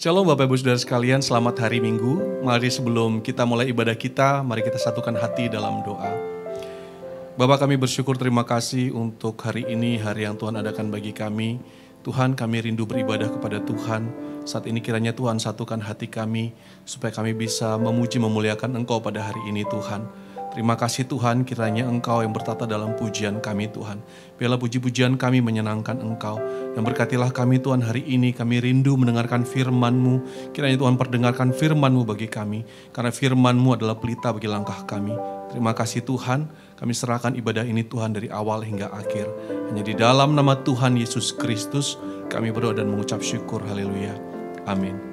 Shalom Bapak Ibu Saudara sekalian, selamat hari Minggu. Mari sebelum kita mulai ibadah kita, mari kita satukan hati dalam doa. Bapak, kami bersyukur, terima kasih untuk hari ini, hari yang Tuhan adakan bagi kami. Tuhan, kami rindu beribadah kepada Tuhan. Saat ini kiranya Tuhan satukan hati kami, supaya kami bisa memuji memuliakan Engkau pada hari ini Tuhan. Terima kasih Tuhan, kiranya Engkau yang bertata dalam pujian kami Tuhan. Biarlah puji-pujian kami menyenangkan Engkau. Yang berkatilah kami Tuhan hari ini, kami rindu mendengarkan firman-Mu. Kiranya Tuhan perdengarkan firman-Mu bagi kami. Karena firman-Mu adalah pelita bagi langkah kami. Terima kasih Tuhan, kami serahkan ibadah ini Tuhan dari awal hingga akhir. Hanya di dalam nama Tuhan Yesus Kristus, kami berdoa dan mengucap syukur. Haleluya. Amin.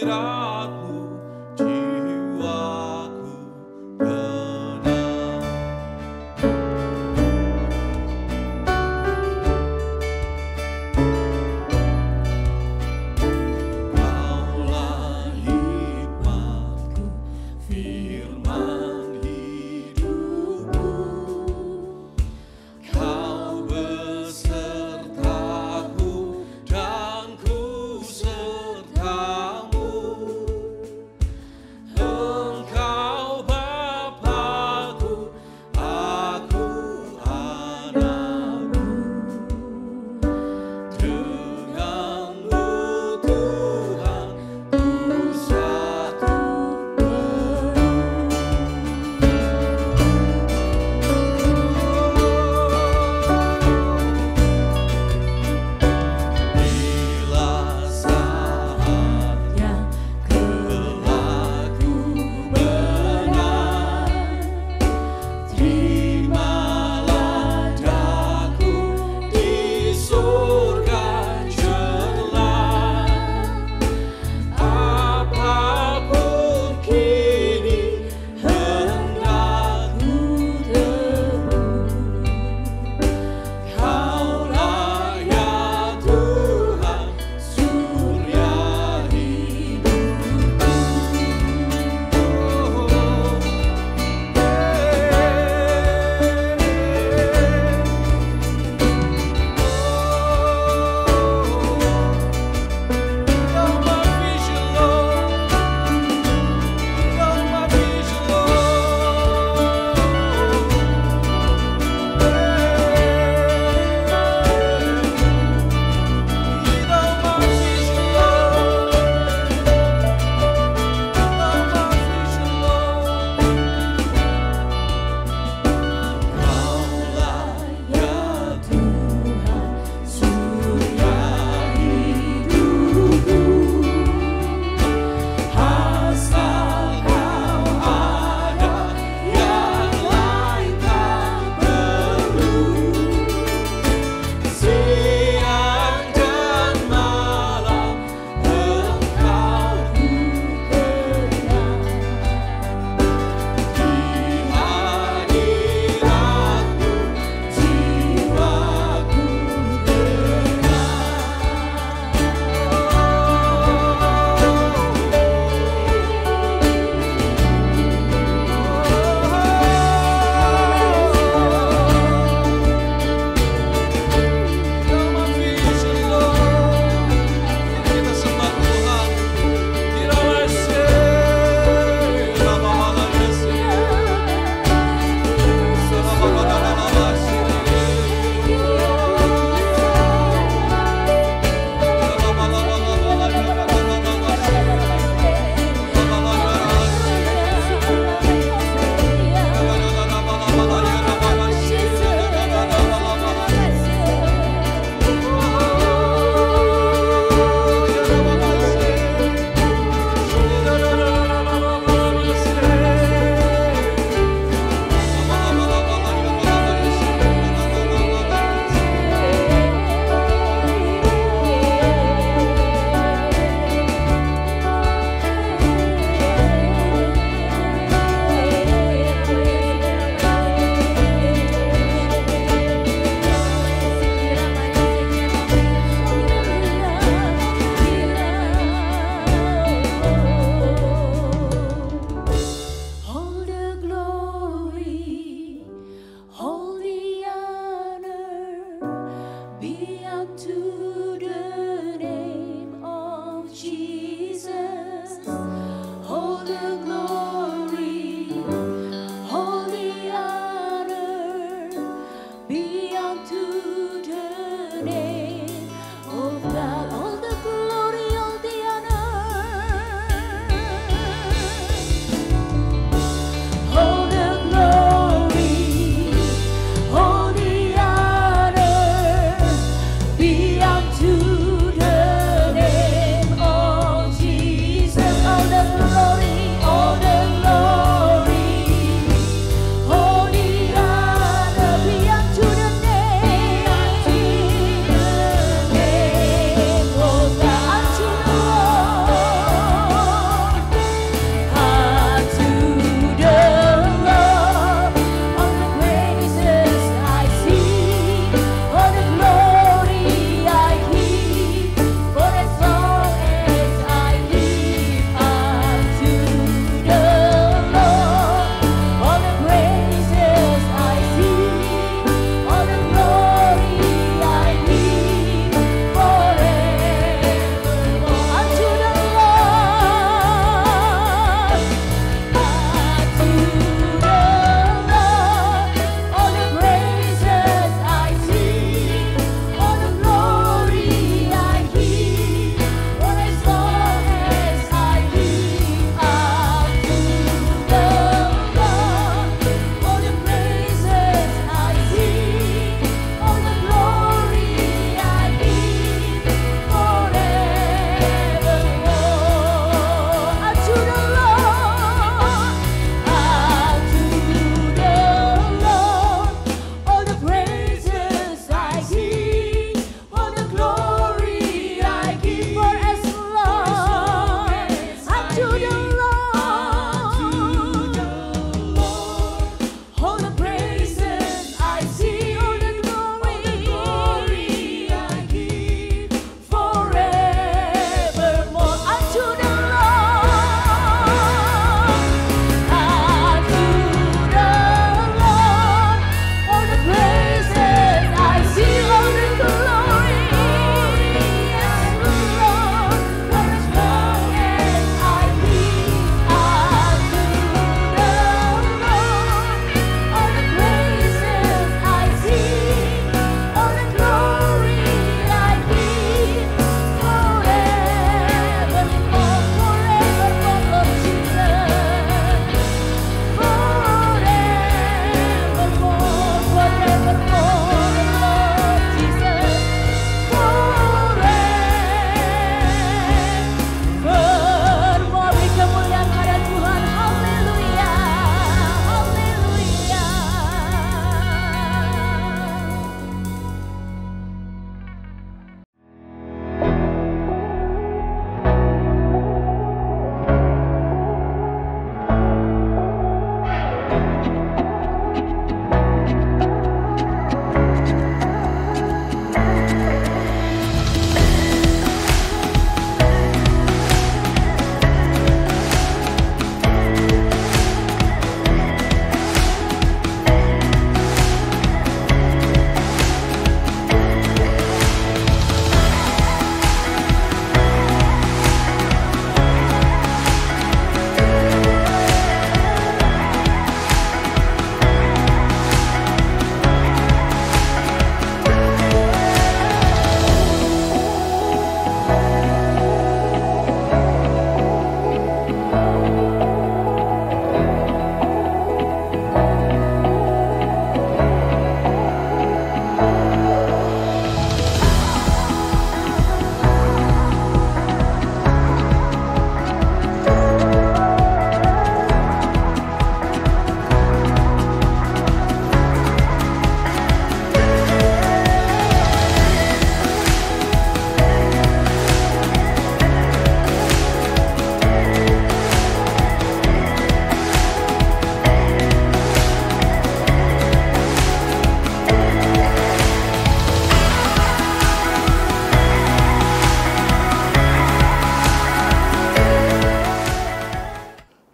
hadirat-Mu jiwaku tenang. Kaulah hikmat-Ku, firman hidupku. Kau besertaku dan ku sertamu.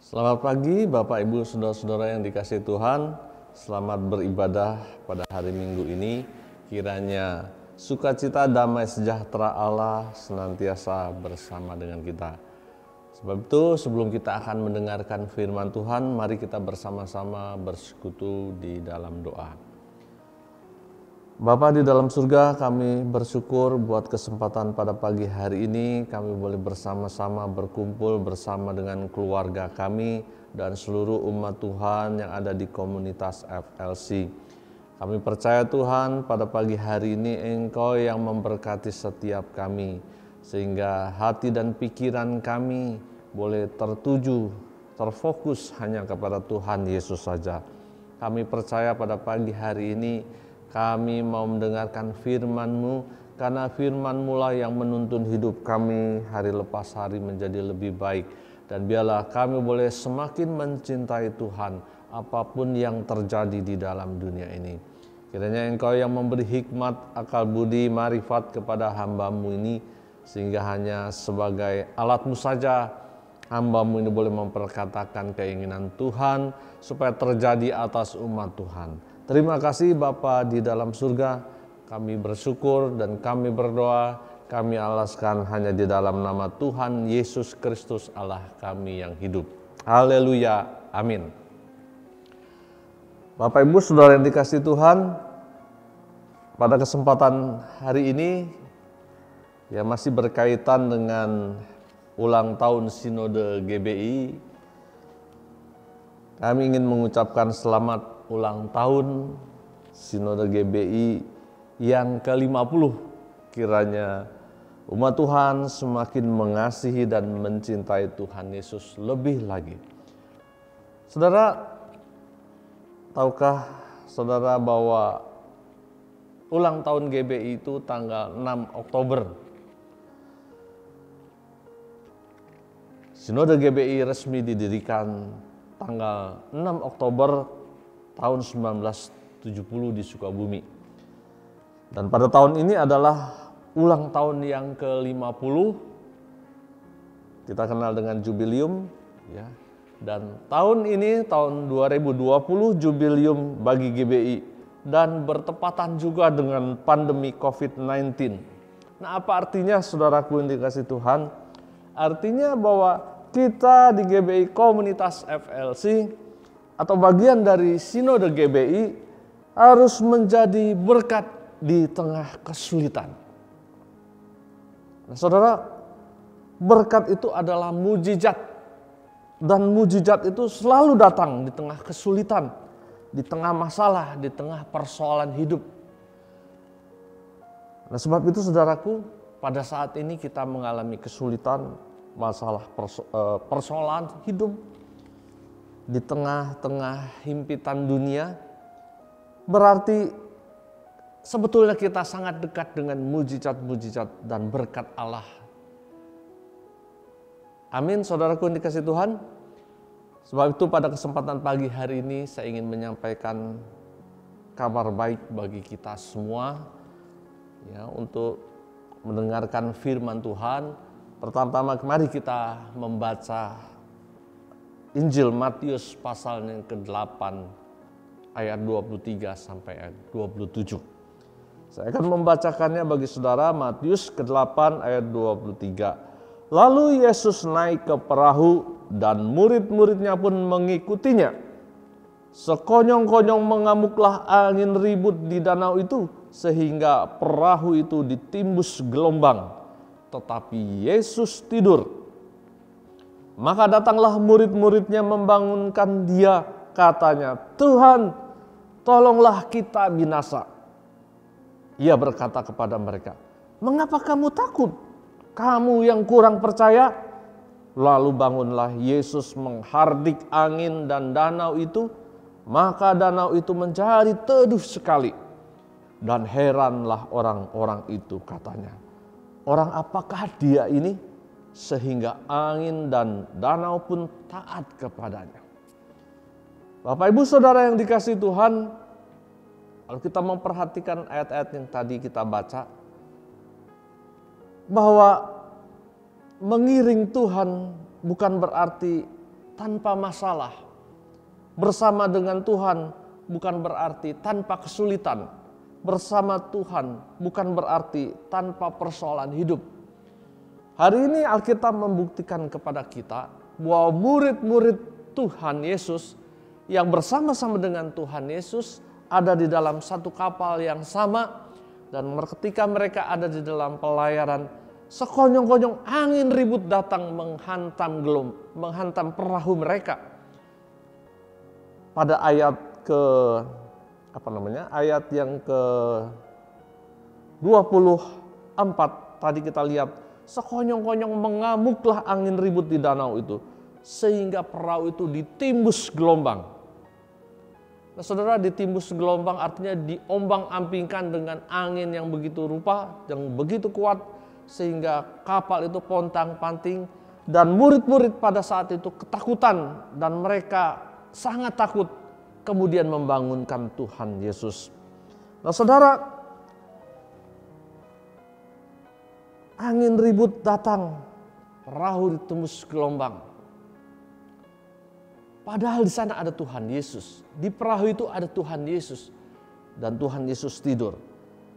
Selamat pagi Bapak Ibu Saudara-saudara yang dikasihi Tuhan. Selamat beribadah pada hari Minggu ini. Kiranya sukacita damai sejahtera Allah senantiasa bersama dengan kita. Sebab itu sebelum kita akan mendengarkan firman Tuhan, mari kita bersama-sama bersekutu di dalam doa. Bapa di dalam surga, kami bersyukur buat kesempatan pada pagi hari ini kami boleh bersama-sama berkumpul bersama dengan keluarga kami dan seluruh umat Tuhan yang ada di komunitas FLC. Kami percaya Tuhan pada pagi hari ini Engkau yang memberkati setiap kami sehingga hati dan pikiran kami boleh tertuju, terfokus hanya kepada Tuhan Yesus saja. Kami percaya pada pagi hari ini kami mau mendengarkan firman-Mu, karena firman-Mu lah yang menuntun hidup kami hari lepas hari menjadi lebih baik. Dan biarlah kami boleh semakin mencintai Tuhan apapun yang terjadi di dalam dunia ini. Kiranya Engkau yang memberi hikmat, akal budi, marifat kepada hamba-Mu ini, sehingga hanya sebagai alat-Mu saja hamba-Mu ini boleh memperkatakan keinginan Tuhan supaya terjadi atas umat Tuhan. Terima kasih Bapa di dalam surga, kami bersyukur dan kami berdoa, kami alaskan hanya di dalam nama Tuhan Yesus Kristus Allah kami yang hidup. Haleluya, amin. Bapak Ibu Saudara yang dikasihi Tuhan, pada kesempatan hari ini ya masih berkaitan dengan ulang tahun Sinode GBI, kami ingin mengucapkan selamat ulang tahun Sinode GBI yang ke-50. Kiranya umat Tuhan semakin mengasihi dan mencintai Tuhan Yesus lebih lagi. Saudara, tahukah saudara bahwa ulang tahun GBI itu tanggal 6 Oktober? Sinode GBI resmi didirikan tanggal 6 Oktober tahun 1970 di Sukabumi. Dan pada tahun ini adalah ulang tahun yang ke-50. Kita kenal dengan jubileum ya. Dan tahun ini tahun 2020 jubileum bagi GBI dan bertepatan juga dengan pandemi COVID-19. Nah, apa artinya saudaraku yang dikasihi Tuhan? Artinya bahwa kita di GBI komunitas FLC atau bagian dari Sinode GBI harus menjadi berkat di tengah kesulitan. Nah, saudara, berkat itu adalah mujizat, dan mujizat itu selalu datang di tengah kesulitan, di tengah masalah, di tengah persoalan hidup. Nah, sebab itu saudaraku, pada saat ini kita mengalami kesulitan, masalah persoalan hidup, di tengah-tengah himpitan dunia, berarti sebetulnya kita sangat dekat dengan mujizat-mujizat dan berkat Allah. Amin, saudaraku yang dikasihi Tuhan. Sebab itu pada kesempatan pagi hari ini saya ingin menyampaikan kabar baik bagi kita semua ya, untuk mendengarkan firman Tuhan. Pertama-tama mari kita membaca Injil Matius pasal yang ke-8 ayat 23 sampai ayat 27. Saya akan membacakannya bagi saudara. Matius ke-8 ayat 23. Lalu Yesus naik ke perahu dan murid-muridnya pun mengikutinya. Sekonyong-konyong mengamuklah angin ribut di danau itu sehingga perahu itu ditimbus gelombang. Tetapi Yesus tidur. Maka datanglah murid-muridnya membangunkan dia, katanya, "Tuhan, tolonglah kita binasa." Ia berkata kepada mereka, "Mengapa kamu takut? Kamu yang kurang percaya?" Lalu bangunlah Yesus menghardik angin dan danau itu, maka danau itu menjadi teduh sekali. Dan heranlah orang-orang itu, katanya, "Orang apakah dia ini? Sehingga angin dan danau pun taat kepadanya." Bapak Ibu Saudara yang dikasihi Tuhan, kalau kita memperhatikan ayat-ayat yang tadi kita baca, bahwa mengiring Tuhan bukan berarti tanpa masalah. Bersama dengan Tuhan bukan berarti tanpa kesulitan. Bersama Tuhan bukan berarti tanpa persoalan hidup. Hari ini Alkitab membuktikan kepada kita bahwa murid-murid Tuhan Yesus yang bersama-sama dengan Tuhan Yesus ada di dalam satu kapal yang sama, dan ketika mereka ada di dalam pelayaran, sekonyong-konyong angin ribut datang menghantam perahu mereka. Pada ayat ayat yang ke 24 tadi kita lihat, sekonyong-konyong mengamuklah angin ribut di danau itu, sehingga perahu itu ditimbus gelombang. Nah, saudara, ditimbus gelombang artinya diombang-ambingkan dengan angin yang begitu rupa, yang begitu kuat, sehingga kapal itu pontang-panting, dan murid-murid pada saat itu ketakutan, dan mereka sangat takut, kemudian membangunkan Tuhan Yesus. Nah, saudara, angin ribut datang, perahu ditembus gelombang. Padahal di sana ada Tuhan Yesus. Di perahu itu ada Tuhan Yesus. Dan Tuhan Yesus tidur.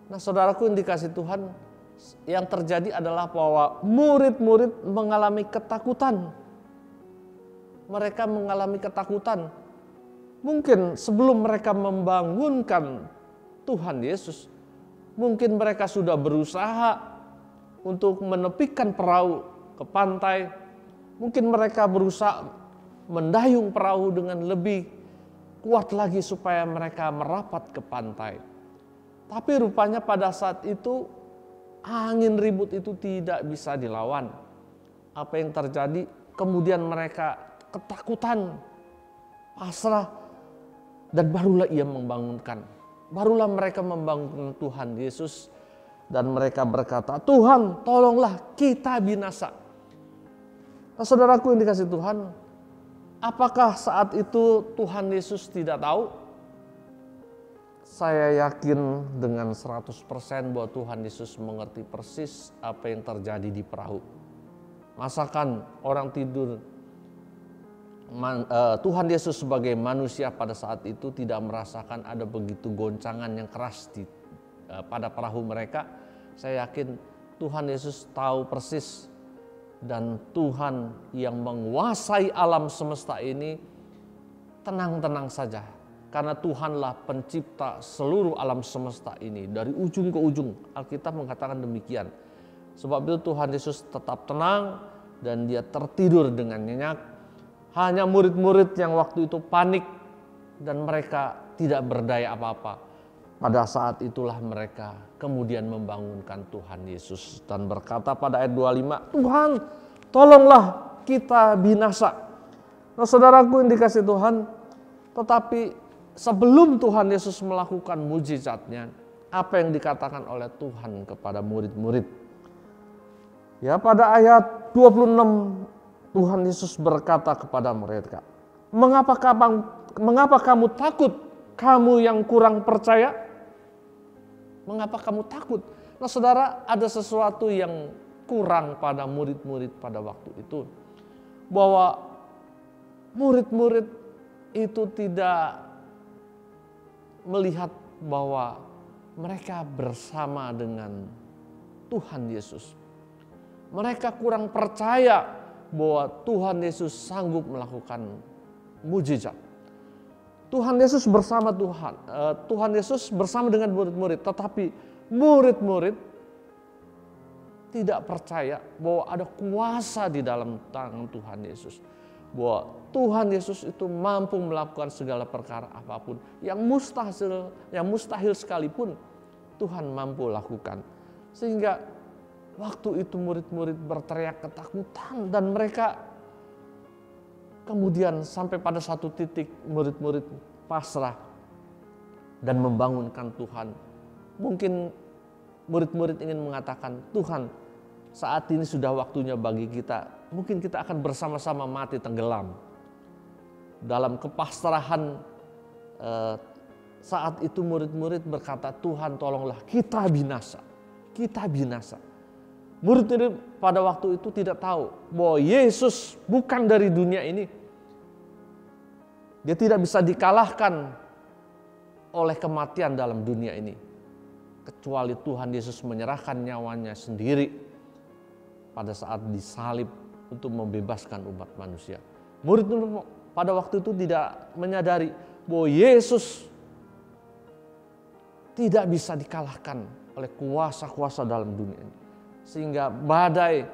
Nah, saudaraku yang dikasihi Tuhan, yang terjadi adalah bahwa murid-murid mengalami ketakutan. Mereka mengalami ketakutan. Mungkin sebelum mereka membangunkan Tuhan Yesus, mungkin mereka sudah berusaha untuk menepikan perahu ke pantai. Mungkin mereka berusaha mendayung perahu dengan lebih kuat lagi supaya mereka merapat ke pantai. Tapi rupanya pada saat itu angin ribut itu tidak bisa dilawan. Apa yang terjadi? Kemudian mereka ketakutan, pasrah, dan barulah ia membangunkan. Barulah mereka membangunkan Tuhan Yesus, dan mereka berkata, "Tuhan, tolonglah, kita binasa." Nah, saudaraku yang dikasihi Tuhan, apakah saat itu Tuhan Yesus tidak tahu? Saya yakin dengan 100% bahwa Tuhan Yesus mengerti persis apa yang terjadi di perahu. Masakan orang tidur, Tuhan Yesus sebagai manusia pada saat itu tidak merasakan ada begitu goncangan yang keras pada perahu mereka. Saya yakin Tuhan Yesus tahu persis, dan Tuhan yang menguasai alam semesta ini tenang-tenang saja. Karena Tuhanlah pencipta seluruh alam semesta ini dari ujung ke ujung. Alkitab mengatakan demikian. Sebab itu Tuhan Yesus tetap tenang dan dia tertidur dengan nyenyak. Hanya murid-murid yang waktu itu panik dan mereka tidak berdaya apa-apa. Pada saat itulah mereka kemudian membangunkan Tuhan Yesus dan berkata pada ayat 25, "Tuhan, tolonglah, kita binasa." Nah, saudaraku yang dikasihi Tuhan, tetapi sebelum Tuhan Yesus melakukan mujizatnya, apa yang dikatakan oleh Tuhan kepada murid-murid? Ya, pada ayat 26 Tuhan Yesus berkata kepada mereka, Mengapa kamu takut, kamu yang kurang percaya?" Mengapa kamu takut? Nah, saudara, ada sesuatu yang kurang pada murid-murid pada waktu itu. Bahwa murid-murid itu tidak melihat bahwa mereka bersama dengan Tuhan Yesus. Mereka kurang percaya bahwa Tuhan Yesus sanggup melakukan mujizat. Tuhan Yesus bersama Tuhan Yesus bersama dengan murid-murid, tetapi murid-murid tidak percaya bahwa ada kuasa di dalam tangan Tuhan Yesus. Bahwa Tuhan Yesus itu mampu melakukan segala perkara apapun. Yang mustahil sekalipun Tuhan mampu lakukan. Sehingga waktu itu murid-murid berteriak ketakutan, dan mereka kemudian sampai pada satu titik murid-murid pasrah dan membangunkan Tuhan. Mungkin murid-murid ingin mengatakan, "Tuhan, saat ini sudah waktunya bagi kita. Mungkin kita akan bersama-sama mati tenggelam." Dalam kepasrahan saat itu murid-murid berkata, "Tuhan, tolonglah, kita binasa. Kita binasa." Murid-murid pada waktu itu tidak tahu bahwa Yesus bukan dari dunia ini. Dia tidak bisa dikalahkan oleh kematian dalam dunia ini. Kecuali Tuhan Yesus menyerahkan nyawanya sendiri pada saat disalib untuk membebaskan umat manusia. Murid-murid pada waktu itu tidak menyadari bahwa Yesus tidak bisa dikalahkan oleh kuasa-kuasa dalam dunia ini. Sehingga badai,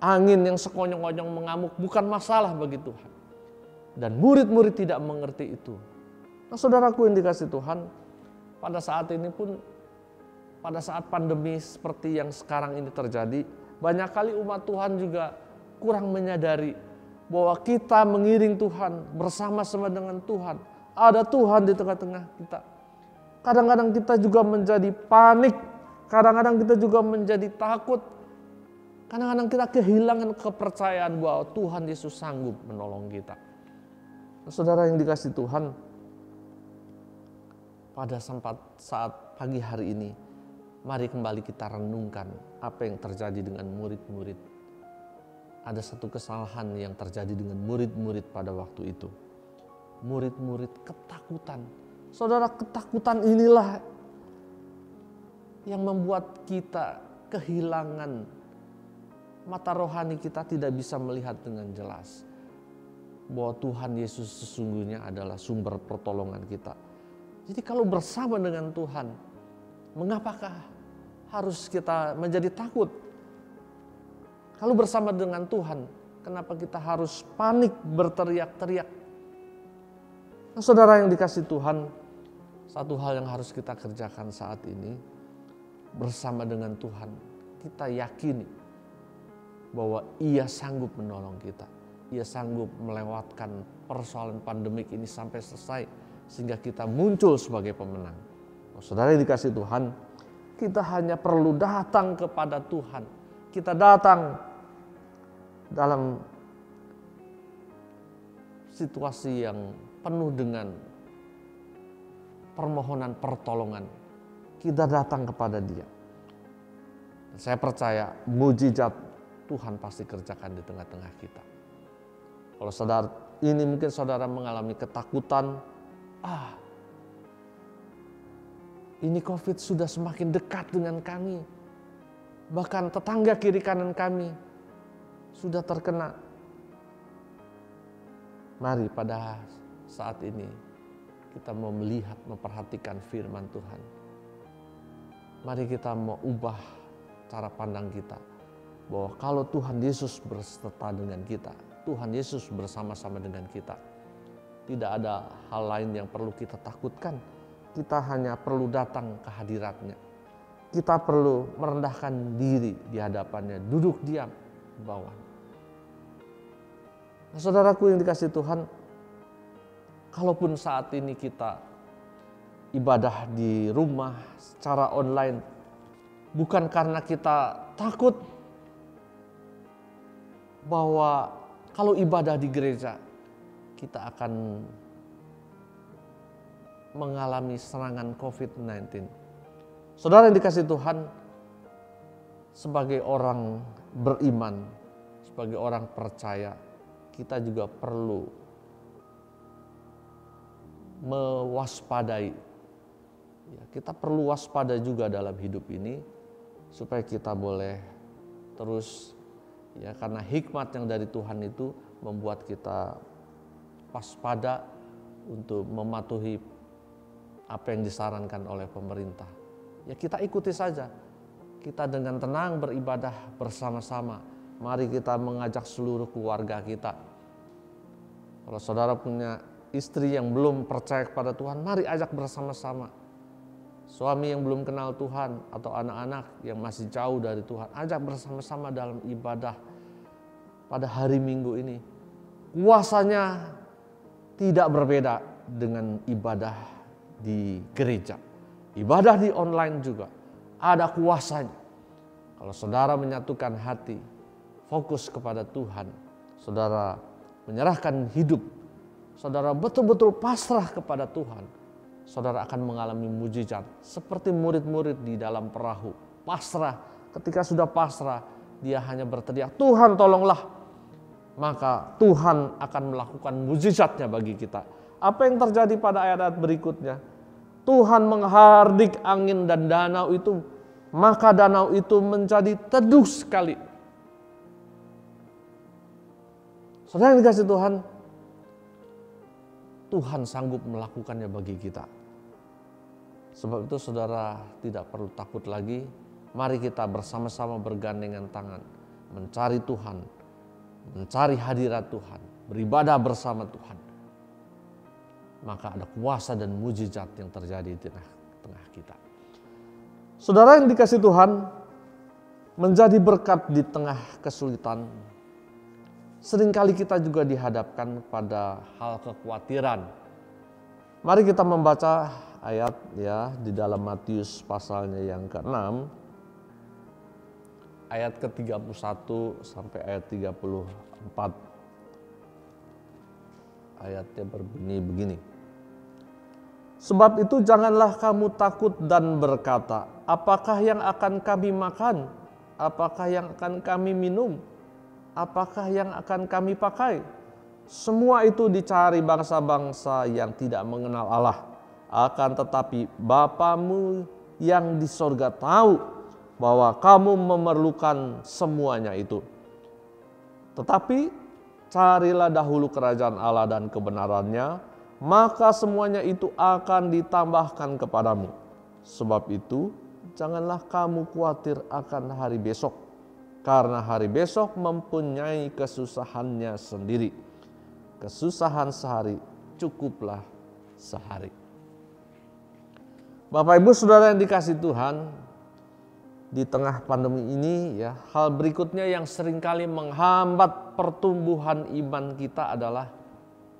angin yang sekonyong-konyong mengamuk bukan masalah bagi Tuhan. Dan murid-murid tidak mengerti itu. Nah, saudaraku yang dikasihi Tuhan, pada saat ini pun, pada saat pandemi seperti yang sekarang ini terjadi, banyak kali umat Tuhan juga kurang menyadari bahwa kita mengiring Tuhan, bersama-sama dengan Tuhan. Ada Tuhan di tengah-tengah kita. Kadang-kadang kita juga menjadi panik, kadang-kadang kita juga menjadi takut. Kadang-kadang kita kehilangan kepercayaan bahwa Tuhan Yesus sanggup menolong kita. Saudara yang dikasihi Tuhan, pada saat pagi hari ini, mari kembali kita renungkan apa yang terjadi dengan murid-murid. Ada satu kesalahan yang terjadi dengan murid-murid pada waktu itu. Murid-murid ketakutan. Saudara, ketakutan inilah yang membuat kita kehilangan mata rohani, kita tidak bisa melihat dengan jelas bahwa Tuhan Yesus sesungguhnya adalah sumber pertolongan kita. Jadi kalau bersama dengan Tuhan, mengapakah harus kita menjadi takut? Kalau bersama dengan Tuhan, kenapa kita harus panik berteriak-teriak? Nah, saudara yang dikasihi Tuhan, satu hal yang harus kita kerjakan saat ini, bersama dengan Tuhan, kita yakini bahwa Ia sanggup menolong kita. Ia sanggup melewatkan persoalan pandemik ini sampai selesai sehingga kita muncul sebagai pemenang. Oh, saudara yang dikasihi Tuhan, kita hanya perlu datang kepada Tuhan. Kita datang dalam situasi yang penuh dengan permohonan pertolongan. Kita datang kepada Dia. Dan saya percaya mujizat Tuhan pasti kerjakan di tengah-tengah kita. Kalau saudara ini mungkin saudara mengalami ketakutan, ini COVID sudah semakin dekat dengan kami. Bahkan tetangga kiri kanan kami sudah terkena. Mari pada saat ini kita mau melihat, memperhatikan firman Tuhan. Mari kita mau ubah cara pandang kita. Bahwa kalau Tuhan Yesus berserta dengan kita, Tuhan Yesus bersama-sama dengan kita, tidak ada hal lain yang perlu kita takutkan. Kita hanya perlu datang ke hadirat-Nya. Kita perlu merendahkan diri di hadapan-Nya, duduk diam di bawah. Nah, saudaraku yang dikasihi Tuhan, kalaupun saat ini kita ibadah di rumah secara online, bukan karena kita takut bahwa kalau ibadah di gereja kita akan mengalami serangan COVID-19. Saudara yang dikasihi Tuhan, sebagai orang beriman, sebagai orang percaya, kita juga perlu mewaspadai. Ya, kita perlu waspada juga dalam hidup ini supaya kita boleh terus, ya, karena hikmat yang dari Tuhan itu membuat kita waspada untuk mematuhi apa yang disarankan oleh pemerintah. Ya, kita ikuti saja. Kita dengan tenang beribadah bersama-sama. Mari kita mengajak seluruh keluarga kita. Kalau saudara punya istri yang belum percaya kepada Tuhan, mari ajak bersama-sama. Suami yang belum kenal Tuhan atau anak-anak yang masih jauh dari Tuhan, ajak bersama-sama dalam ibadah pada hari Minggu ini. Kuasanya tidak berbeda dengan ibadah di gereja. Ibadah di online juga ada kuasanya. Kalau saudara menyatukan hati, fokus kepada Tuhan, saudara menyerahkan hidup, saudara betul-betul pasrah kepada Tuhan, saudara akan mengalami mujizat seperti murid-murid di dalam perahu. Pasrah, ketika sudah pasrah, dia hanya berteriak, "Tuhan tolonglah." Maka Tuhan akan melakukan mujizatnya bagi kita. Apa yang terjadi pada ayat-ayat berikutnya? Tuhan menghardik angin dan danau itu, maka danau itu menjadi teduh sekali. Saudara yang dikasih Tuhan, Tuhan sanggup melakukannya bagi kita. Sebab itu saudara tidak perlu takut lagi. Mari kita bersama-sama bergandengan tangan, mencari Tuhan, mencari hadirat Tuhan, beribadah bersama Tuhan. Maka ada kuasa dan mujizat yang terjadi di tengah kita. Saudara yang dikasih Tuhan, menjadi berkat di tengah kesulitan. Seringkali kita juga dihadapkan pada hal kekhawatiran. Mari kita membaca ayat ya di dalam Matius pasalnya yang ke-6 ayat ke-31 sampai ayat 34. Ayatnya berbunyi begini. Sebab itu janganlah kamu takut dan berkata, apakah yang akan kami makan? Apakah yang akan kami minum? Apakah yang akan kami pakai? Semua itu dicari bangsa-bangsa yang tidak mengenal Allah. Akan tetapi Bapamu yang di sorga tahu bahwa kamu memerlukan semuanya itu. Tetapi carilah dahulu kerajaan Allah dan kebenarannya, maka semuanya itu akan ditambahkan kepadamu. Sebab itu janganlah kamu khawatir akan hari besok, karena hari besok mempunyai kesusahannya sendiri. Kesusahan sehari cukuplah sehari. Bapak Ibu Saudara yang dikasih Tuhan, di tengah pandemi ini ya, hal berikutnya yang seringkali menghambat pertumbuhan iman kita adalah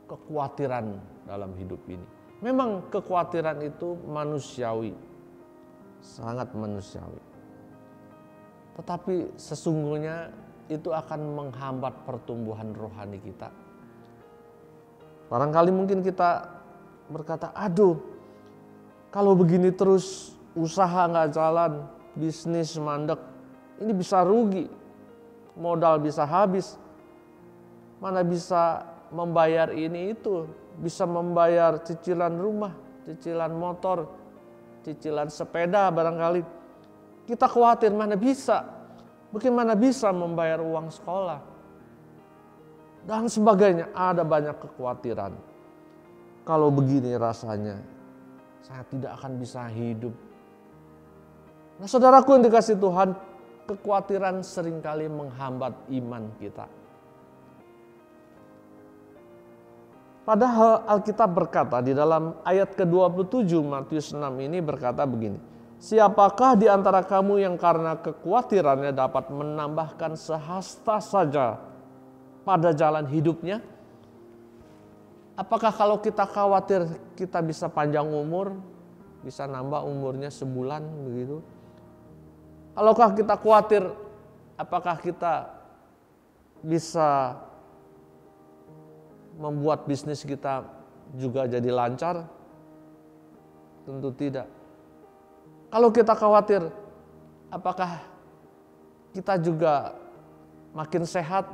kekhawatiran dalam hidup ini. Memang kekhawatiran itu manusiawi, sangat manusiawi. Tetapi sesungguhnya itu akan menghambat pertumbuhan rohani kita. Barangkali mungkin kita berkata, aduh kalau begini terus usaha nggak jalan, bisnis mandek, ini bisa rugi, modal bisa habis, mana bisa membayar ini itu, bisa membayar cicilan rumah, cicilan motor, cicilan sepeda barangkali. Kita khawatir mana bisa, bagaimana bisa membayar uang sekolah, dan sebagainya. Ada banyak kekhawatiran. Kalau begini rasanya, saya tidak akan bisa hidup. Nah saudaraku yang dikasih Tuhan, kekhawatiran seringkali menghambat iman kita. Padahal Alkitab berkata di dalam ayat ke-27 Matius 6 ini berkata begini. Siapakah di antara kamu yang karena kekhawatirannya dapat menambahkan sehasta saja pada jalan hidupnya? Apakah kalau kita khawatir kita bisa panjang umur, bisa nambah umurnya sebulan begitu? Kalaukah kita khawatir apakah kita bisa membuat bisnis kita juga jadi lancar? Tentu tidak. Kalau kita khawatir apakah kita juga makin sehat?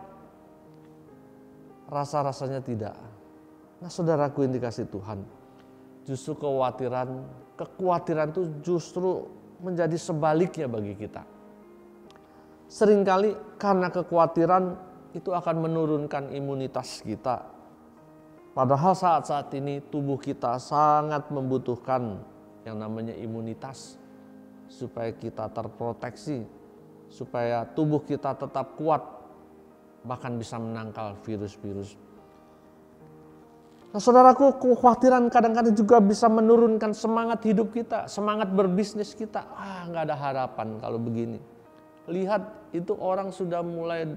Rasa-rasanya tidak. Nah saudaraku yang dikasih Tuhan, justru kekhawatiran itu justru menjadi sebaliknya bagi kita. Seringkali karena kekhawatiran itu akan menurunkan imunitas kita. Padahal saat-saat ini tubuh kita sangat membutuhkan yang namanya imunitas. Supaya kita terproteksi, supaya tubuh kita tetap kuat, bahkan bisa menangkal virus-virus. Nah saudaraku, kekhawatiran kadang-kadang juga bisa menurunkan semangat hidup kita, semangat berbisnis kita. Nggak ada harapan kalau begini. Lihat itu orang sudah mulai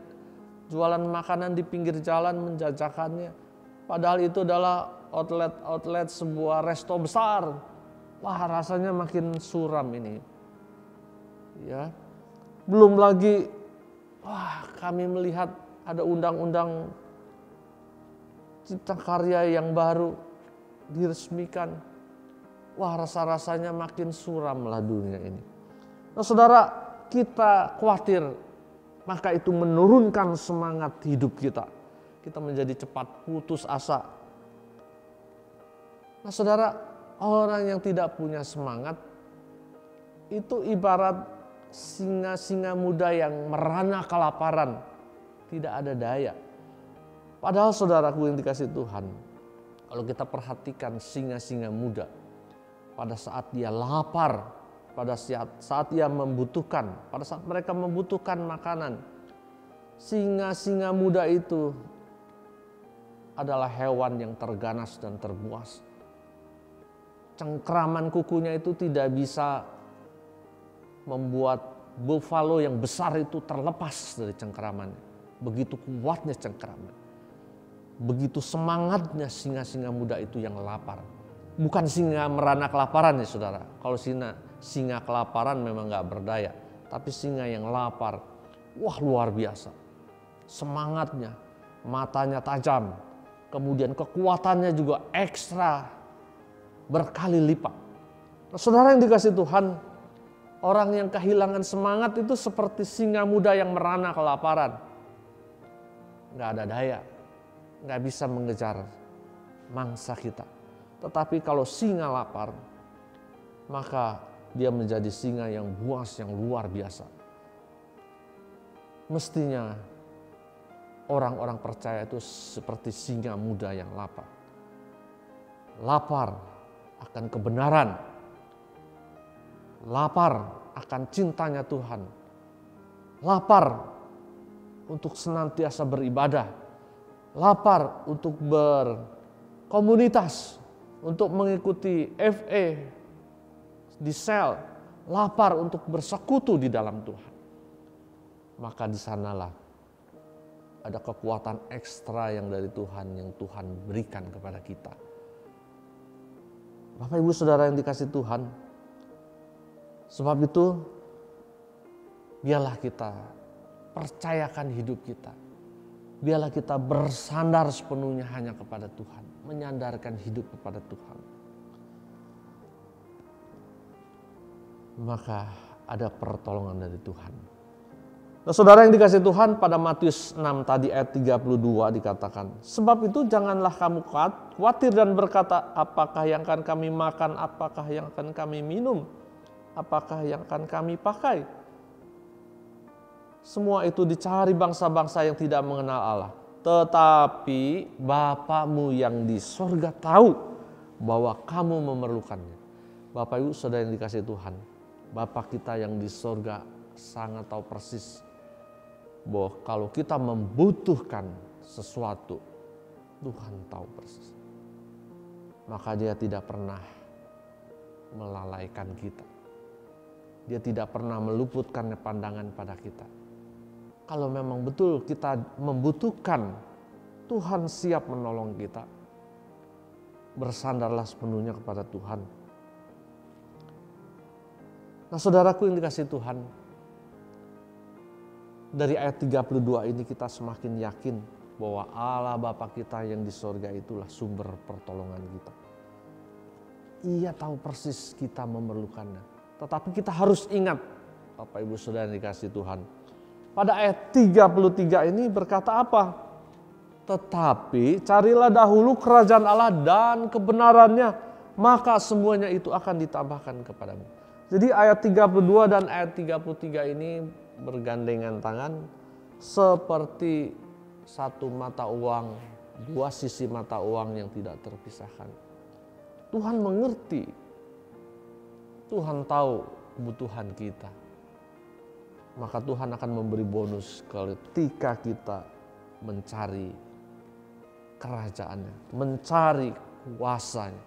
jualan makanan di pinggir jalan menjajakannya. Padahal itu adalah outlet sebuah resto besar. Wah rasanya makin suram ini. Ya, belum lagi, kami melihat ada undang-undang cipta karya yang baru diresmikan. Rasa-rasanya makin suram lah dunia ini. Nah saudara, kita khawatir, maka itu menurunkan semangat hidup kita. Kita menjadi cepat putus asa. Nah saudara, orang yang tidak punya semangat itu ibarat singa-singa muda yang merana kelaparan, tidak ada daya. Padahal saudaraku yang dikasihi Tuhan, kalau kita perhatikan singa-singa muda, pada saat dia lapar, pada saat dia membutuhkan, pada saat mereka membutuhkan makanan, singa-singa muda itu adalah hewan yang terganas dan terbuas. Cengkraman kukunya itu tidak bisa membuat buffalo yang besar itu terlepas dari cengkramannya. Begitu kuatnya cengkraman. Begitu semangatnya singa-singa muda itu yang lapar. Bukan singa merana kelaparan ya saudara. Kalau singa kelaparan memang gak berdaya. Tapi singa yang lapar, wah luar biasa. Semangatnya, matanya tajam. Kemudian kekuatannya juga ekstra berkali lipat. Nah, saudara yang dikasihi Tuhan, orang yang kehilangan semangat itu seperti singa muda yang merana kelaparan. Gak ada daya, gak bisa mengejar mangsa kita. Tetapi kalau singa lapar, maka dia menjadi singa yang buas, yang luar biasa. Mestinya orang-orang percaya itu seperti singa muda yang lapar. Lapar akan kebenaran. Lapar akan cintanya Tuhan. Lapar untuk senantiasa beribadah. Lapar untuk berkomunitas. Untuk mengikuti FA di sel. Lapar untuk bersekutu di dalam Tuhan. Maka di sanalah ada kekuatan ekstra yang dari Tuhan, yang Tuhan berikan kepada kita. Bapak Ibu Saudara yang dikasihi Tuhan, sebab itu biarlah kita percayakan hidup kita. Biarlah kita bersandar sepenuhnya hanya kepada Tuhan, menyandarkan hidup kepada Tuhan. Maka ada pertolongan dari Tuhan. Nah, saudara yang dikasihi Tuhan, pada Matius 6 tadi ayat 32 dikatakan, sebab itu janganlah kamu khawatir dan berkata, apakah yang akan kami makan, apakah yang akan kami minum, apakah yang akan kami pakai. Semua itu dicari bangsa-bangsa yang tidak mengenal Allah. Tetapi Bapamu yang di sorga tahu bahwa kamu memerlukannya. Bapak Ibu Saudara yang dikasihi Tuhan, Bapa kita yang di sorga sangat tahu persis bahwa kalau kita membutuhkan sesuatu, Tuhan tahu persis. Maka Dia tidak pernah melalaikan kita. Dia tidak pernah meluputkan pandangan pada kita. Kalau memang betul kita membutuhkan, Tuhan siap menolong kita. Bersandarlah sepenuhnya kepada Tuhan. Nah saudaraku yang dikasihi Tuhan, dari ayat 32 ini kita semakin yakin bahwa Allah Bapa kita yang di sorga itulah sumber pertolongan kita. Ia tahu persis kita memerlukannya. Tetapi kita harus ingat, Bapak Ibu Saudara yang dikasihi Tuhan. Pada ayat 33 ini berkata apa? Tetapi carilah dahulu kerajaan Allah dan kebenarannya, maka semuanya itu akan ditambahkan kepadamu. Jadi ayat 32 dan ayat 33 ini bergandengan tangan seperti satu mata uang, dua sisi mata uang yang tidak terpisahkan. Tuhan mengerti, Tuhan tahu kebutuhan kita. Maka Tuhan akan memberi bonus ketika kita mencari kerajaannya, mencari kuasanya,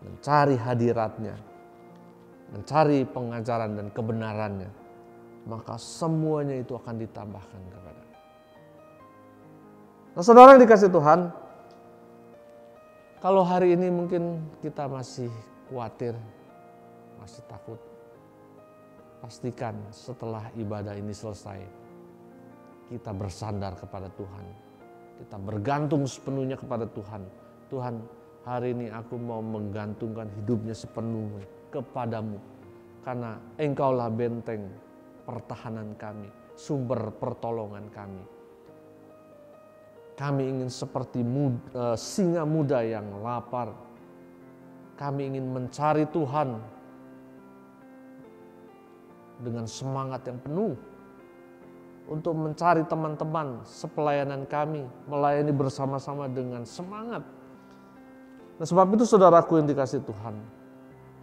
mencari hadiratnya, mencari pengajaran dan kebenarannya. Maka semuanya itu akan ditambahkan kepada kita. Nah saudara yang dikasihi Tuhan, kalau hari ini mungkin kita masih khawatir, masih takut, pastikan setelah ibadah ini selesai, kita bersandar kepada Tuhan. Kita bergantung sepenuhnya kepada Tuhan. Tuhan, hari ini aku mau menggantungkan hidupnya sepenuhnya kepadamu. Karena Engkaulah benteng pertahanan kami, sumber pertolongan kami. Kami ingin seperti singa muda yang lapar, kami ingin mencari Tuhan dengan semangat yang penuh untuk mencari teman-teman sepelayanan kami, melayani bersama-sama dengan semangat. Nah, sebab itu saudaraku yang dikasihi Tuhan,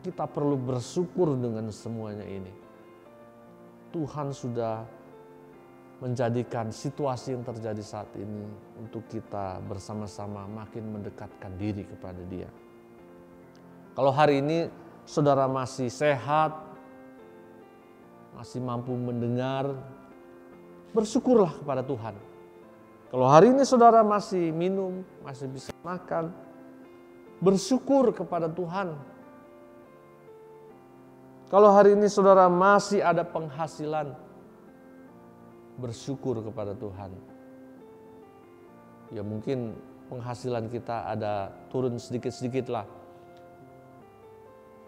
kita perlu bersyukur dengan semuanya ini. Tuhan sudah menjadikan situasi yang terjadi saat ini untuk kita bersama-sama makin mendekatkan diri kepada Dia. Kalau hari ini saudara masih sehat, masih mampu mendengar, bersyukurlah kepada Tuhan. Kalau hari ini saudara masih minum, masih bisa makan, bersyukur kepada Tuhan. Kalau hari ini saudara masih ada penghasilan, bersyukur kepada Tuhan. Ya mungkin penghasilan kita ada turun sedikit-sedikit lah.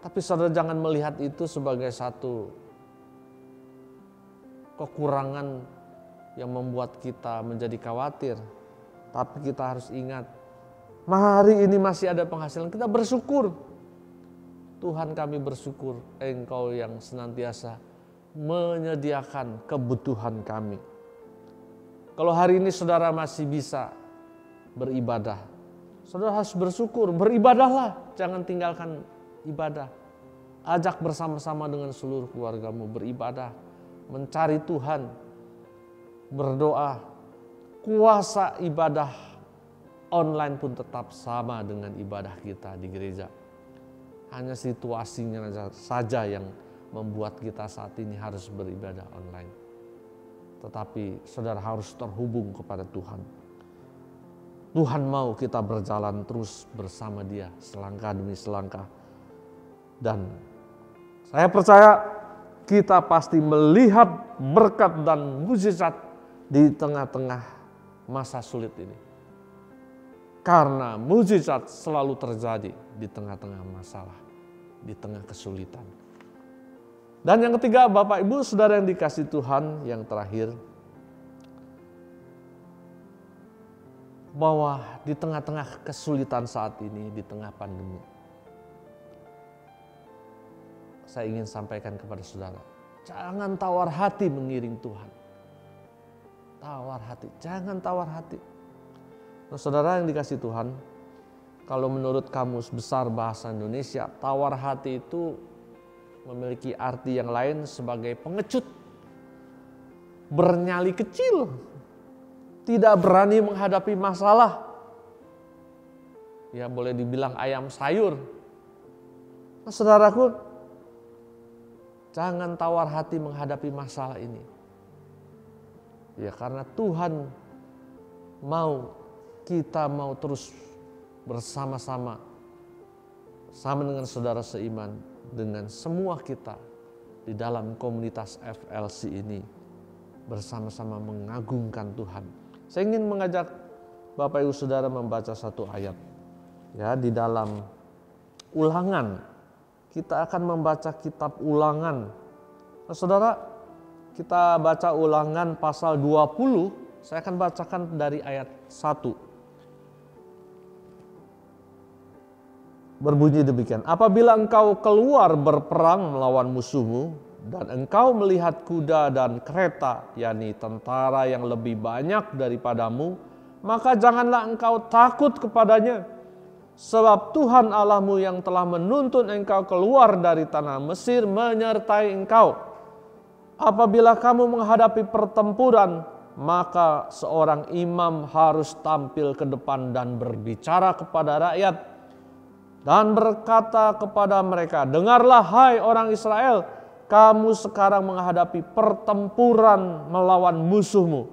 Tapi saudara jangan melihat itu sebagai satu kekurangan yang membuat kita menjadi khawatir. Tapi kita harus ingat, hari ini masih ada penghasilan, kita bersyukur. Tuhan, kami bersyukur Engkau yang senantiasa menyediakan kebutuhan kami. Kalau hari ini saudara masih bisa beribadah, saudara harus bersyukur, beribadahlah, jangan tinggalkan ibadah. Ajak bersama-sama dengan seluruh keluargamu beribadah, mencari Tuhan, berdoa. Kuasa ibadah online pun tetap sama dengan ibadah kita di gereja. Hanya situasinya saja yang membuat kita saat ini harus beribadah online. Tetapi saudara harus terhubung kepada Tuhan. Tuhan mau kita berjalan terus bersama Dia selangkah demi selangkah. Dan saya percaya kita pasti melihat berkat dan mukjizat di tengah-tengah masa sulit ini. Karena mukjizat selalu terjadi di tengah-tengah masalah, di tengah kesulitan. Dan yang ketiga, Bapak Ibu Saudara yang dikasihi Tuhan, yang terakhir, bahwa di tengah-tengah kesulitan saat ini, di tengah pandemi, saya ingin sampaikan kepada saudara, jangan tawar hati mengiring Tuhan. Tawar hati, jangan tawar hati. Nah, saudara yang dikasihi Tuhan, kalau menurut Kamus Besar Bahasa Indonesia, tawar hati itu memiliki arti yang lain sebagai pengecut, bernyali kecil, tidak berani menghadapi masalah. Ya boleh dibilang ayam sayur. Nah, saudaraku, jangan tawar hati menghadapi masalah ini. Ya karena Tuhan kita mau terus bersama-sama, sama dengan saudara seiman, dengan semua kita di dalam komunitas FLC ini, bersama-sama mengagungkan Tuhan. Saya ingin mengajak Bapak Ibu Saudara membaca satu ayat. Ya, di dalam Ulangan, kita akan membaca kitab Ulangan. Nah, saudara, kita baca Ulangan pasal 20, saya akan bacakan dari ayat 1. Berbunyi demikian, apabila engkau keluar berperang melawan musuhmu, dan engkau melihat kuda dan kereta, yakni tentara yang lebih banyak daripadamu, maka janganlah engkau takut kepadanya. Sebab Tuhan Allahmu yang telah menuntun engkau keluar dari tanah Mesir menyertai engkau. Apabila kamu menghadapi pertempuran, maka seorang imam harus tampil ke depan dan berbicara kepada rakyat dan berkata kepada mereka, dengarlah hai orang Israel, kamu sekarang menghadapi pertempuran melawan musuhmu.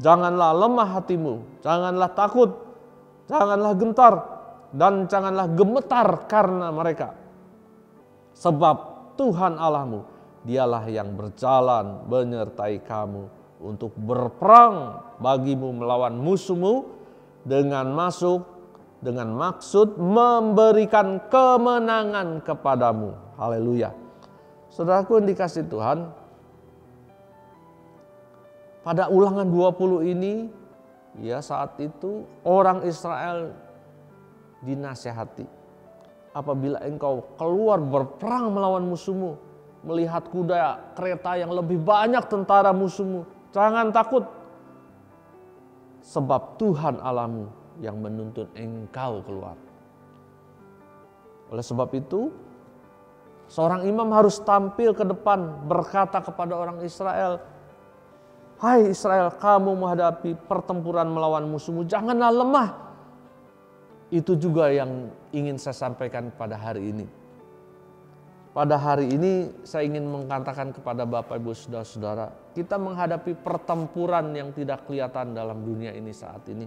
Janganlah lemah hatimu, janganlah takut, janganlah gentar, dan janganlah gemetar karena mereka. Sebab Tuhan Allahmu, dialah yang berjalan menyertai kamu untuk berperang bagimu melawan musuhmu dengan maksud memberikan kemenangan kepadamu. Haleluya. Saudaraku yang dikasihi Tuhan, pada Ulangan 20 ini, ya saat itu orang Israel dinasihati. apabila engkau keluar berperang melawan musuhmu, melihat kuda kereta yang lebih banyak tentara musuhmu, jangan takut, sebab Tuhan Allahmu yang menuntun engkau keluar. Oleh sebab itu, seorang imam harus tampil ke depan berkata kepada orang Israel, "Hai Israel, kamu menghadapi pertempuran melawan musuhmu, janganlah lemah." Itu juga yang ingin saya sampaikan pada hari ini. Pada hari ini saya ingin mengatakan kepada Bapak Ibu Saudara-saudara, kita menghadapi pertempuran yang tidak kelihatan dalam dunia ini saat ini.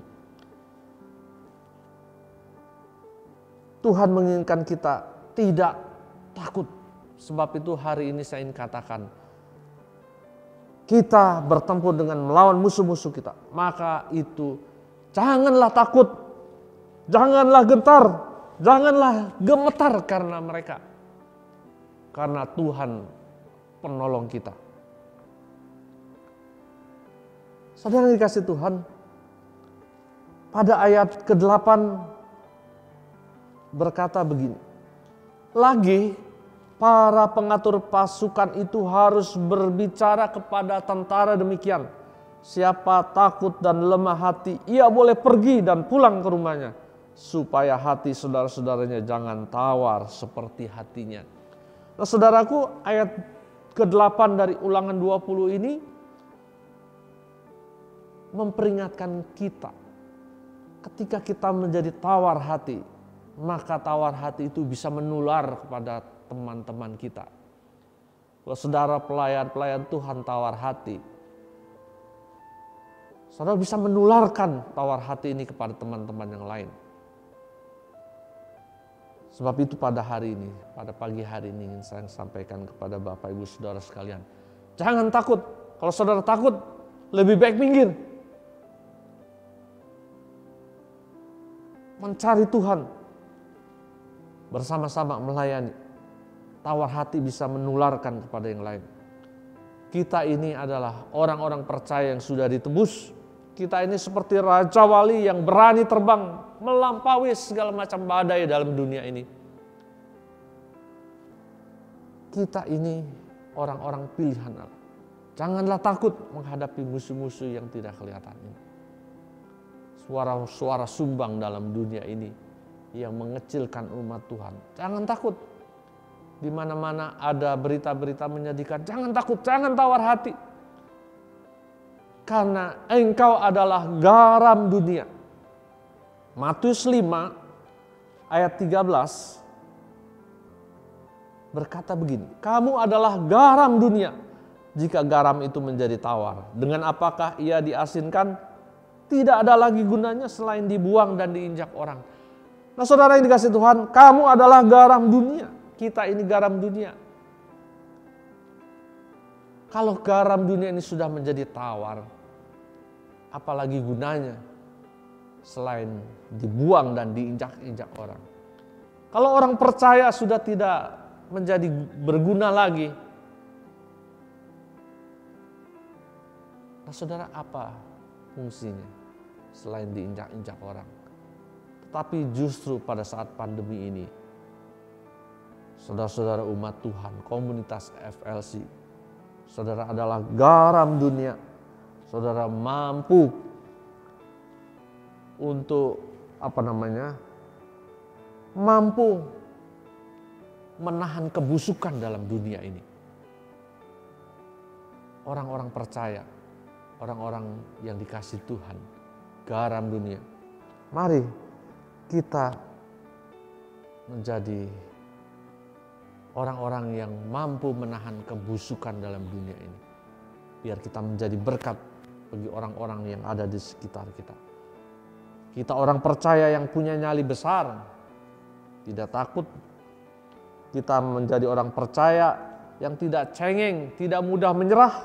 Tuhan menginginkan kita tidak takut. Sebab itu hari ini saya ingin katakan, kita bertempur dengan melawan musuh-musuh kita. Maka itu janganlah takut, janganlah gentar, janganlah gemetar karena mereka. Karena Tuhan penolong kita. Saudara yang dikasihi Tuhan, pada ayat ke-8 berkata begini, lagi para pengatur pasukan itu harus berbicara kepada tentara demikian, siapa takut dan lemah hati, ia boleh pergi dan pulang ke rumahnya, supaya hati saudara-saudaranya jangan tawar seperti hatinya. Nah saudaraku, ayat ke-8 dari Ulangan 20 ini memperingatkan kita, ketika kita menjadi tawar hati, maka tawar hati itu bisa menular kepada teman-teman kita. Kalau saudara pelayan Tuhan tawar hati, saudara bisa menularkan tawar hati ini kepada teman-teman yang lain. Sebab itu pada hari ini, pada pagi hari ini ingin saya sampaikan kepada Bapak Ibu Saudara sekalian, jangan takut. Kalau saudara takut, lebih baik minggir. Mencari Tuhan, bersama-sama melayani. Tawar hati bisa menularkan kepada yang lain. Kita ini adalah orang-orang percaya yang sudah ditebus. Kita ini seperti Raja Wali yang berani terbang melampaui segala macam badai dalam dunia ini. Kita ini orang-orang pilihan Allah. Janganlah takut menghadapi musuh-musuh yang tidak kelihatan ini. Suara-suara sumbang dalam dunia ini yang mengecilkan umat Tuhan. Jangan takut. Di mana-mana ada berita-berita menyedihkan. Jangan takut, jangan tawar hati. Karena engkau adalah garam dunia. Matius 5 ayat 13 berkata begini, kamu adalah garam dunia. Jika garam itu menjadi tawar, dengan apakah ia diasinkan? Tidak ada lagi gunanya selain dibuang dan diinjak orang. Nah saudara yang dikasihi Tuhan, kamu adalah garam dunia. Kita ini garam dunia. Kalau garam dunia ini sudah menjadi tawar, apalagi gunanya selain dibuang dan diinjak-injak orang. Kalau orang percaya sudah tidak menjadi berguna lagi, nah saudara, apa fungsinya selain diinjak-injak orang? Tetapi justru pada saat pandemi ini, saudara-saudara umat Tuhan, komunitas FLC, saudara adalah garam dunia. Saudara mampu untuk mampu menahan kebusukan dalam dunia ini. Orang-orang percaya, orang-orang yang dikasihi Tuhan, garam dunia. Mari kita menjadi orang-orang yang mampu menahan kebusukan dalam dunia ini. Biar kita menjadi berkat bagi orang-orang yang ada di sekitar kita. Kita orang percaya yang punya nyali besar, tidak takut. Kita menjadi orang percaya yang tidak cengeng, tidak mudah menyerah.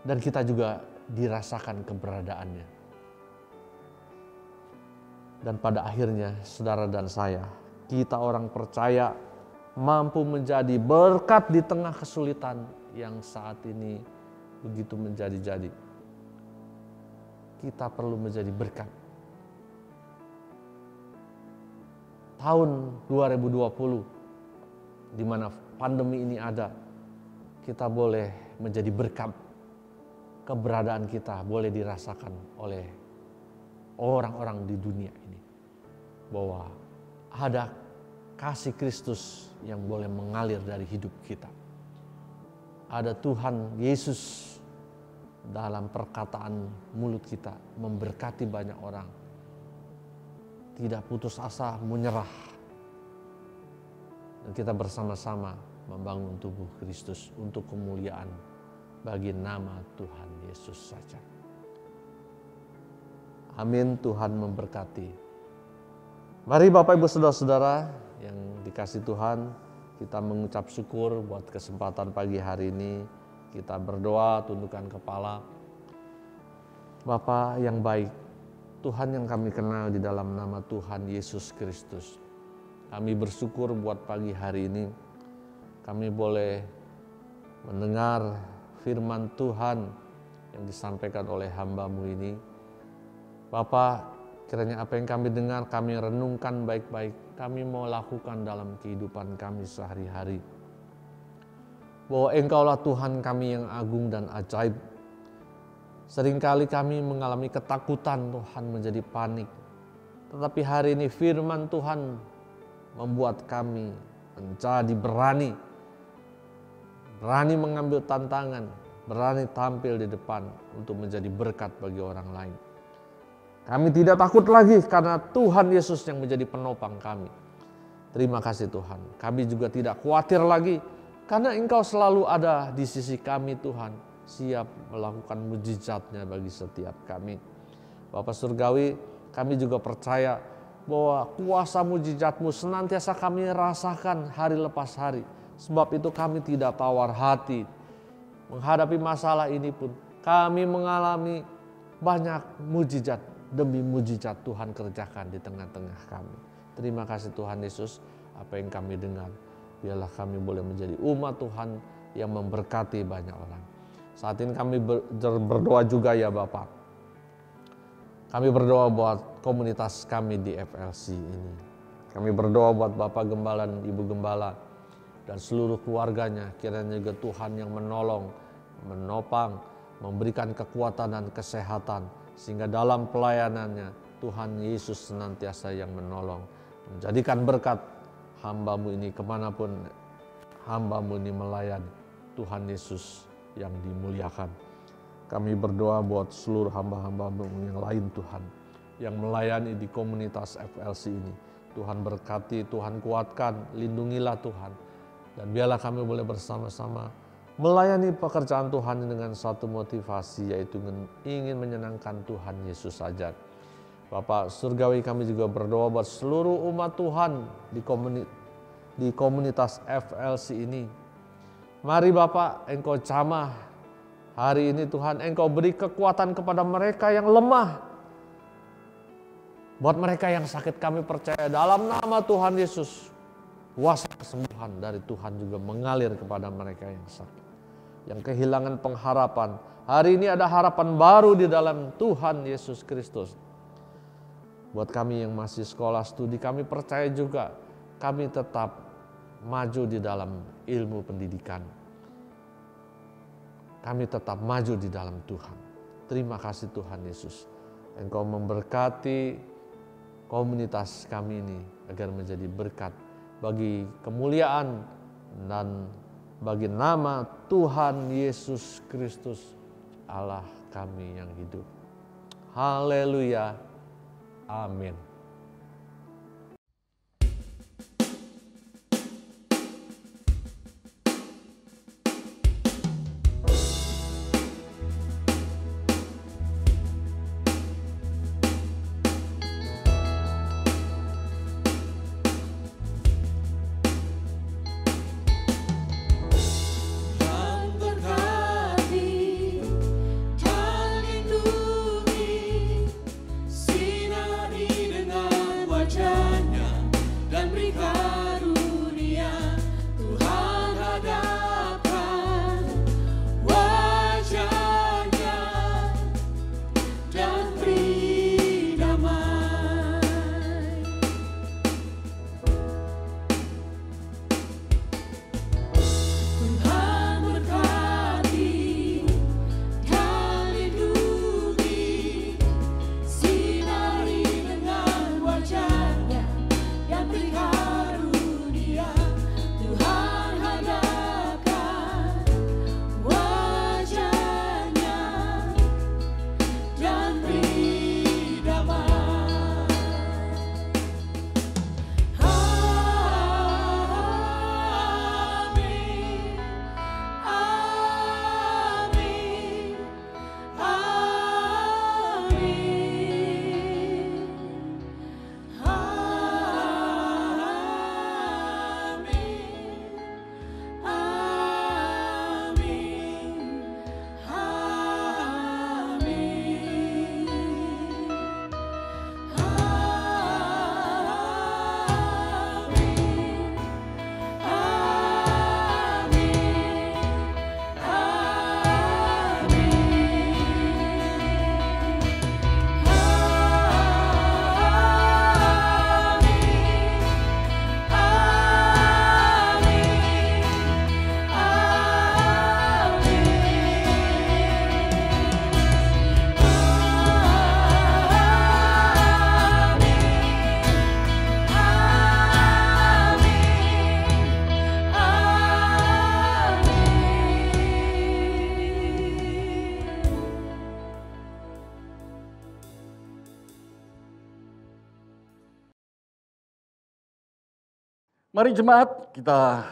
Dan kita juga dirasakan keberadaannya. Dan pada akhirnya saudara dan saya, kita orang percaya mampu menjadi berkat di tengah kesulitan yang saat ini begitu menjadi-jadi. Kita perlu menjadi berkat tahun 2020 di mana pandemi ini ada, kita boleh menjadi berkat. Keberadaan kita boleh dirasakan oleh orang-orang di dunia ini. Bahwa ada kasih Kristus yang boleh mengalir dari hidup kita. Ada Tuhan Yesus dalam perkataan mulut kita memberkati banyak orang. Tidak putus asa, menyerah. Dan kita bersama-sama membangun tubuh Kristus untuk kemuliaan bagi nama Tuhan Yesus saja. Amin, Tuhan memberkati. Mari Bapak Ibu Saudara-saudara yang dikasih Tuhan, kita mengucap syukur buat kesempatan pagi hari ini. Kita berdoa, tundukkan kepala. Bapa yang baik, Tuhan yang kami kenal di dalam nama Tuhan Yesus Kristus. Kami bersyukur buat pagi hari ini. Kami boleh mendengar firman Tuhan yang disampaikan oleh hamba-Mu ini. Bapa, kiranya apa yang kami dengar, kami renungkan baik-baik. Kami mau lakukan dalam kehidupan kami sehari-hari. Bahwa Engkaulah Tuhan kami yang agung dan ajaib. Seringkali kami mengalami ketakutan, Tuhan, menjadi panik. Tetapi hari ini firman Tuhan membuat kami menjadi berani. Berani mengambil tantangan, berani tampil di depan untuk menjadi berkat bagi orang lain. Kami tidak takut lagi karena Tuhan Yesus yang menjadi penopang kami. Terima kasih Tuhan. Kami juga tidak khawatir lagi karena Engkau selalu ada di sisi kami Tuhan. Siap melakukan mujizatnya bagi setiap kami. Bapa Surgawi, kami juga percaya bahwa kuasa mujizat-Mu senantiasa kami rasakan hari lepas hari. Sebab itu kami tidak tawar hati. Menghadapi masalah ini pun kami mengalami banyak mujizat demi mujizat Tuhan kerjakan di tengah-tengah kami. Terima kasih Tuhan Yesus, apa yang kami dengar. Biarlah kami boleh menjadi umat Tuhan yang memberkati banyak orang. Saat ini kami berdoa juga ya Bapak. Kami berdoa buat komunitas kami di FLC ini. Kami berdoa buat Bapak Gembala dan Ibu Gembala dan seluruh keluarganya. Kiranya juga Tuhan yang menolong, menopang, memberikan kekuatan dan kesehatan. Sehingga dalam pelayanannya Tuhan Yesus senantiasa yang menolong. Menjadikan berkat hamba-Mu ini kemanapun hamba-Mu ini melayani. Tuhan Yesus yang dimuliakan. Kami berdoa buat seluruh hamba-hamba-Mu yang lain Tuhan. Yang melayani di komunitas FLC ini. Tuhan berkati, Tuhan kuatkan, lindungilah Tuhan. Dan biarlah kami boleh bersama-sama melayani pekerjaan Tuhan dengan satu motivasi, yaitu ingin menyenangkan Tuhan Yesus saja. Bapak Surgawi, kami juga berdoa buat seluruh umat Tuhan di komunitas FLC ini. Mari Bapak, Engkau jamah hari ini Tuhan, Engkau beri kekuatan kepada mereka yang lemah. Buat mereka yang sakit kami percaya dalam nama Tuhan Yesus, kuasa kesembuhan dari Tuhan juga mengalir kepada mereka yang sakit. Yang kehilangan pengharapan, hari ini ada harapan baru di dalam Tuhan Yesus Kristus. Buat kami yang masih sekolah studi, kami percaya juga kami tetap maju di dalam ilmu pendidikan. Kami tetap maju di dalam Tuhan. Terima kasih Tuhan Yesus. Engkau memberkati komunitas kami ini agar menjadi berkat bagi kemuliaan dan bagi nama Tuhan Yesus Kristus, Allah kami yang hidup. Haleluya. Amin. Sinar Mari jemaat, kita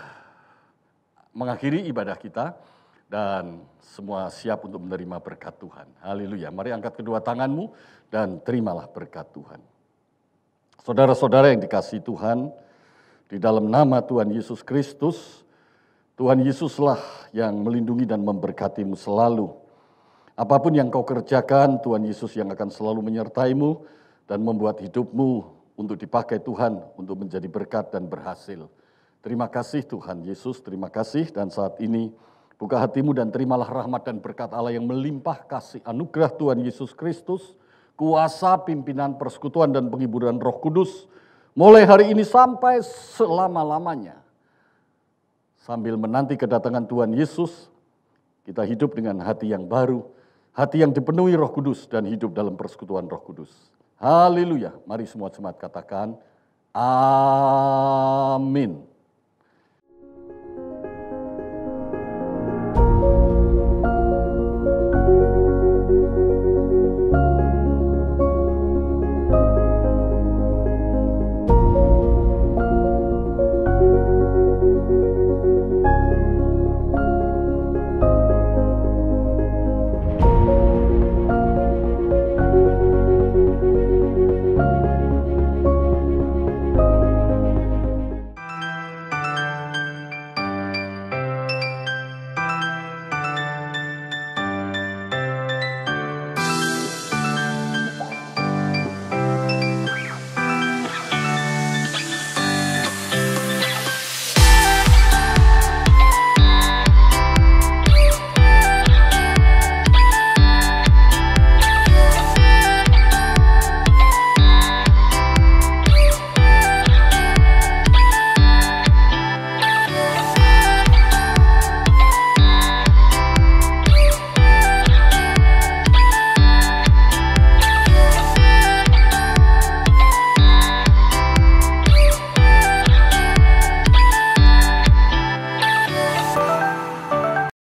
mengakhiri ibadah kita dan semua siap untuk menerima berkat Tuhan. Haleluya. Mari angkat kedua tanganmu dan terimalah berkat Tuhan. Saudara-saudara yang dikasihi Tuhan, di dalam nama Tuhan Yesus Kristus, Tuhan Yesuslah yang melindungi dan memberkatimu selalu. Apapun yang kau kerjakan, Tuhan Yesus yang akan selalu menyertaimu dan membuat hidupmu untuk dipakai Tuhan untuk menjadi berkat dan berhasil. Terima kasih Tuhan Yesus, terima kasih, dan saat ini buka hatimu dan terimalah rahmat dan berkat Allah yang melimpah kasih anugerah Tuhan Yesus Kristus, kuasa pimpinan persekutuan dan penghiburan Roh Kudus, mulai hari ini sampai selama-lamanya. Sambil menanti kedatangan Tuhan Yesus, kita hidup dengan hati yang baru, hati yang dipenuhi Roh Kudus dan hidup dalam persekutuan Roh Kudus. Haleluya, mari semua jemaat katakan, amin.